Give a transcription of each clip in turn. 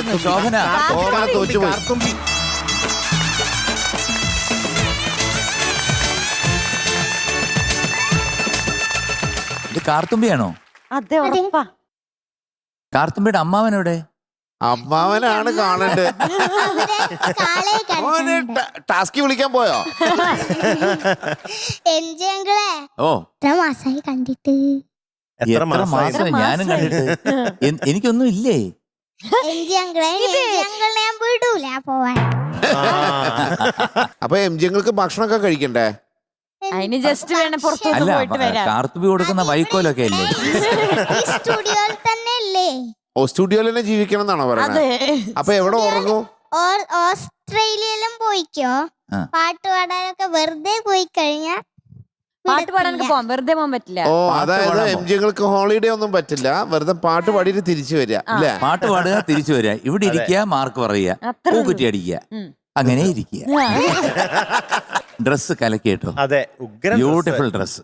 ആരായിരുന്നു? ശോഭന. കാർത്തുമ്പി. ഇത് കാർത്തുമ്പിയാണോ? അതെ, ഉറപ്പാ. കാർത്തുമ്പിയുടെ അമ്മാവനെവിടെ? അമ്മാവനാണ് കാണണ്ടേ. ടാസ്കി വിളിക്കാൻ പോയോ? ഓ എത്ര മാസായി കണ്ടിട്ട്? എത്ര മാസം ഞാനും കണ്ടിട്ട്. എനിക്കൊന്നും ഇല്ലേ? ഞാൻ വിടൂല പോവാൻ. അപ്പൊ എംജിങ്ങൾക്ക് ഭക്ഷണമൊക്കെ കഴിക്കണ്ടേ? അതിന് ജസ്റ്റ് വേണം പുറത്തോട്ട് അല്ല, പോയിട്ട് വരാം. കാർത്തുമ്പി കൊടുക്കുന്ന വൈക്കോലൊക്കെ അല്ലേ? സ്റ്റുഡിയോയിൽ തന്നെ അല്ലേ? ഓ, സ്റ്റുഡിയോയിൽ തന്നെ ജീവിക്കണം എന്നാണോ പറയുന്നത്? അപ്പൊ എവിടെ ഉറങ്ങും? ഓസ്ട്രേലിയയിലും പോയിക്കോ. പാട്ട് പാടാനൊക്കെ വെറുതെ പോയി കഴിഞ്ഞാ പാട്ട് പാടാനൊക്കെ പോവാം, വെറുതെ പോകാൻ പറ്റില്ല. ഓ, അതായത് എംജിങ്ങൾക്ക് ഹോളിഡേ ഒന്നും പറ്റില്ല, വെറുതെ പാട്ട് പാടിയിട്ട് തിരിച്ചു വരിക അല്ലേ? പാട്ട് പാടുക, തിരിച്ചു വരിക, ഇവിടെ ഇരിക്കുക, മാർക്ക് പറയുക, പൂക്കുറ്റി അടിക്കുക, അങ്ങനെ ഇരിക്കുക. ഡ്രസ് കലക്കി കേട്ടോ. അതെ, ബ്യൂട്ടിഫുൾ ഡ്രസ്.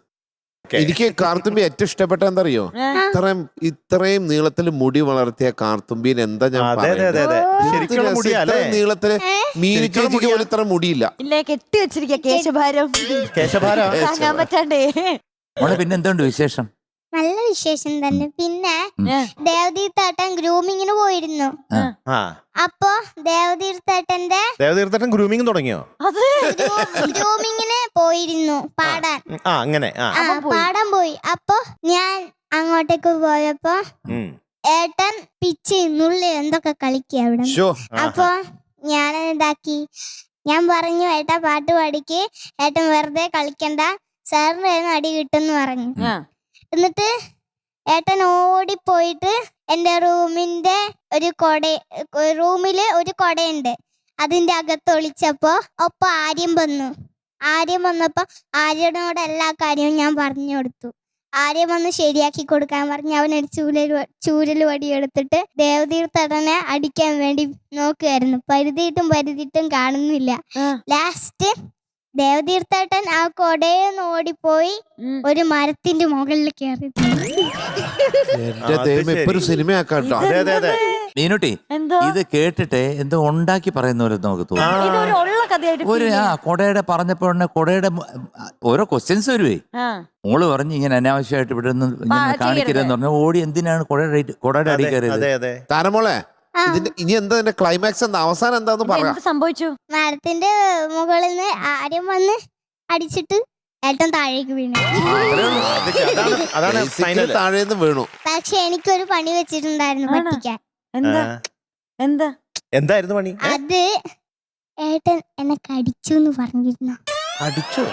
എനിക്ക് കാർത്തുമ്പി ഏറ്റവും ഇഷ്ടപ്പെട്ട എന്തറിയോ? ഇത്രയും നീളത്തില് മുടി വളർത്തിയ കാർത്തുമ്പീന് എന്താ ഞാൻ നീളത്തില് മീനു ചേച്ചിക്ക് പോലും ഇത്ര മുടിയില്ല. ഇല്ല, കെട്ടി വെച്ചിരിക്ക കേശഭാരം. താങ്ങാൻ പറ്റാണ്ടേ. പിന്നെ എന്തുണ്ട് വിശേഷം? നല്ല വിശേഷം തന്നെ. പിന്നെ ദേവതീർത്തേട്ടൻ ഗ്രൂമിങ്ങിന് പോയിരുന്നു. അപ്പൊ ദേവതീർത്തേട്ടൻ ഗ്രൂമിങ് തുടങ്ങിയോ? ഗ്രൂമിങ്ങിന് പോയിരുന്നു പാടാൻ. അങ്ങനെ പാടാൻ പോയി. അപ്പൊ ഞാൻ അങ്ങോട്ടേക്ക് പോയപ്പോ ഏട്ടൻ പിച്ച് നുള്ളി എന്തൊക്കെ കളിക്കുക അവിടെ. അപ്പൊ ഞാൻ ഇതാക്കി, ഞാൻ പറഞ്ഞു ഏട്ടാ പാട്ട് പാടിക്ക്, ഏട്ടൻ വെറുതെ കളിക്കണ്ട, സാറിന് അടി കിട്ടുമെന്ന് പറഞ്ഞു. എന്നിട്ട് ഏട്ടൻ ഓടിപ്പോയിട്ട് എന്റെ റൂമിന്റെ റൂമില് ഒരു കൊടയുണ്ട്, അതിന്റെ അകത്ത് ഒളിച്ചപ്പോ ഒപ്പം ആര്യം വന്നപ്പോ ആര്യനോട് എല്ലാ കാര്യവും ഞാൻ പറഞ്ഞു കൊടുത്തു. ആര്യം വന്ന് ശരിയാക്കി കൊടുക്കാൻ പറഞ്ഞ് അവനൊരു ചൂരൽ വടി എടുത്തിട്ട് ദേവതീർത്തേട്ടനെ അടിക്കാൻ വേണ്ടി നോക്കുമായിരുന്നു. പരുതിയിട്ടും കാണുന്നില്ല. ലാസ്റ്റ് ദേവതീർത്തേട്ടൻ ആ കൊടയെന്ന് ഓടിപ്പോയി ഒരു മരത്തിന്റെ മുകളിൽ കയറി. മീനുട്ടി, ഇത് കേട്ടിട്ട് എന്തോ ഉണ്ടാക്കി പറയുന്ന പോലെ നമുക്ക് തോന്നുന്നു. കൊടയുടെ പറഞ്ഞപ്പോ കൊടയുടെ ഓരോ ക്വസ്റ്റ്യൻസ് വരുവേ. മോള് പറഞ്ഞു ഇങ്ങനെ അനാവശ്യമായിട്ട് ഇവിടെ നിന്ന് ഇങ്ങനെ കാണിക്കരുതെന്ന് പറഞ്ഞു. ഓടി എന്തിനാണ് കൊടയുടെ അടി കയറിയത്? താരമോളെ, ഇനി എന്താ ക്ലൈമാക്സ്, എന്താ അവസാനം എന്താന്ന് പറയാം? സംഭവിച്ചു, മരത്തിന്റെ മുകളിൽ നിന്ന് ആര്യം വന്ന് അടിച്ചിട്ട് ഏട്ടൻ താഴേക്ക് വീണു. താഴേന്ന് വീണു. പക്ഷെ എനിക്കൊരു പണി വെച്ചിട്ടുണ്ടായിരുന്നു പറ്റിക്കാൻ. എന്തായിരുന്നു പണി? അത് ഏട്ടൻ എന്നെ കടിച്ചു എന്ന് പറഞ്ഞിരുന്നു. അടിച്ചോ?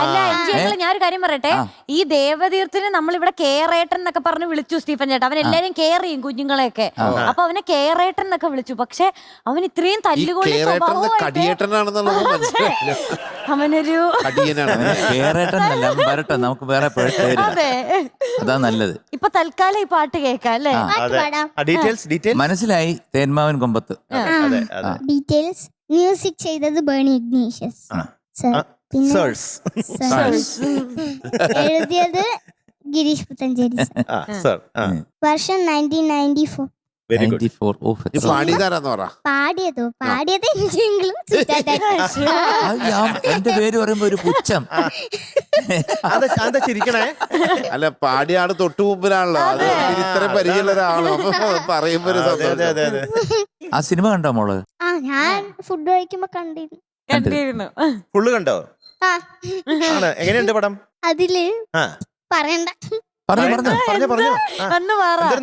അല്ല, ഞാനൊരു കാര്യം പറയട്ടെ. ഈ ദേവതീർത്ഥന് നമ്മളിവിടെ കേറേട്ടൻ എന്നൊക്കെ പറഞ്ഞ് വിളിച്ചു സ്റ്റീഫൻ ചേട്ടാ. അവൻ എല്ലാരും കെയർ ചെയ്യും കുഞ്ഞുങ്ങളെയൊക്കെ. അപ്പൊ അവനെ കേറേട്ടൻ എന്നൊക്കെ വിളിച്ചു. പക്ഷെ അവൻ ഇത്രയും തല്ലുകൊണ്ട് അവനൊരു നമുക്ക് വേറെ അതാ നല്ലത്. ഇപ്പൊ തൽക്കാലം ഈ പാട്ട് കേൾക്കാം അല്ലേ? മനസ്സിലായി. തേന്മാവൻ കൊമ്പത്ത്. ഡീറ്റെയിൽസ് മ്യൂസിക് ചെയ്തത് ബേണി ഇഗ്നീഷ്യസ് സർ. എഴുതിയത് ഗിരീഷ് പുത്തഞ്ചേരി സർ. വർഷം 1994. പാടിയത് എന്റെ പേര് പറയുമ്പോ ഒരു പുച്ഛം. അല്ല, പാടിയ ആള് തൊട്ടു മുമ്പിലാണല്ലോ, അത് ഇത്രയും പരിചയമുള്ള ഒരാളോ പറയുമ്പോ ഒരു സന്തോഷം. ആ സിനിമ കണ്ടോ മോള്? ഞാൻ ഫുഡ് കഴിക്കുമ്പോ കണ്ടിരുന്നു. ഫുള്ള് കണ്ടോ? എങ്ങനെയുണ്ട് പടം? അതില് പറയണ്ട,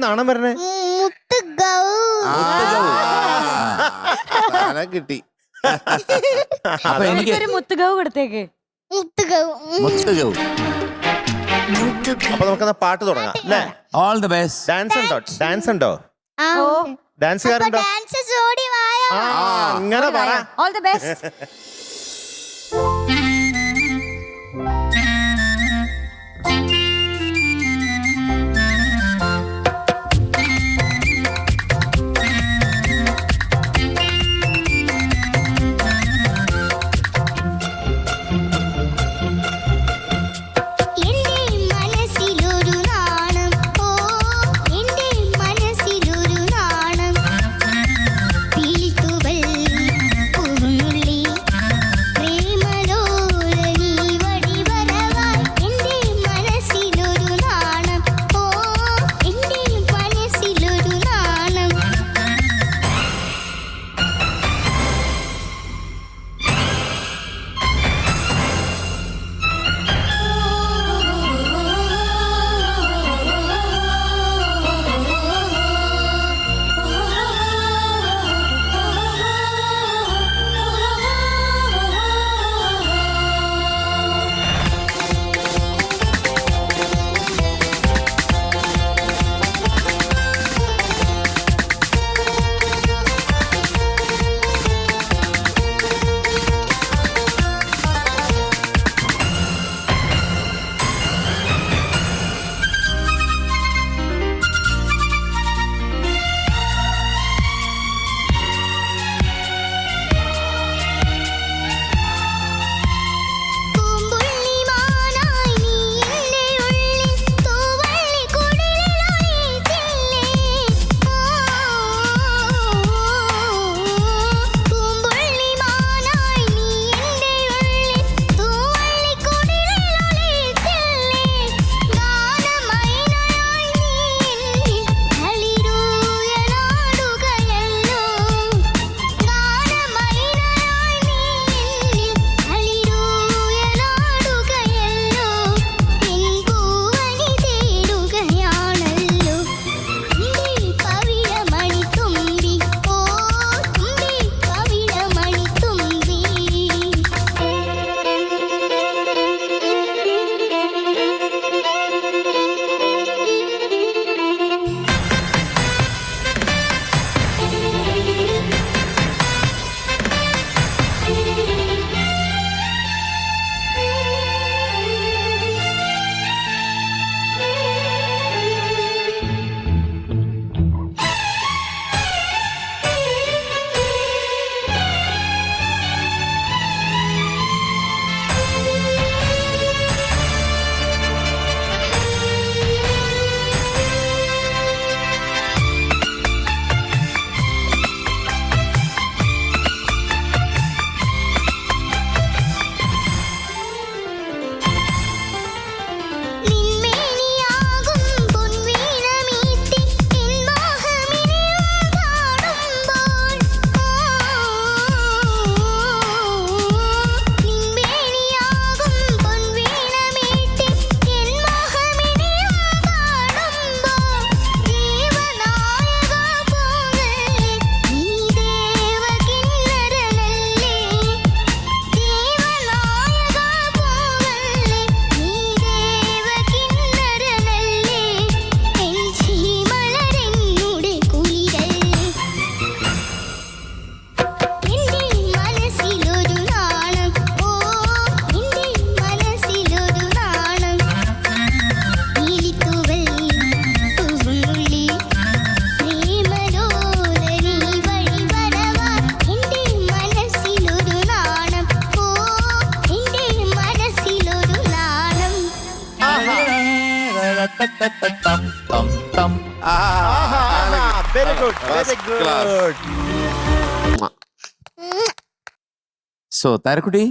നാണം വരണേ. കിട്ടി. അപ്പൊ എനിക്കൊരു മുത്തുകവ് കൊടുത്തേക്ക്. അപ്പൊ നമുക്ക് പാട്ട് തുടങ്ങാം അല്ലേ? All the best. ഡാൻസ് ഉണ്ടോ? ഡാൻസുകാരുണ്ടോ? അങ്ങനെ പറ. All the best. Good very good. So, Tarakuti,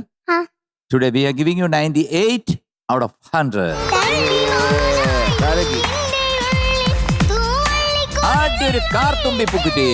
today we are giving you 98 out of 100. ആദ്യൊരു Karthumbi പൂക്കുറ്റി.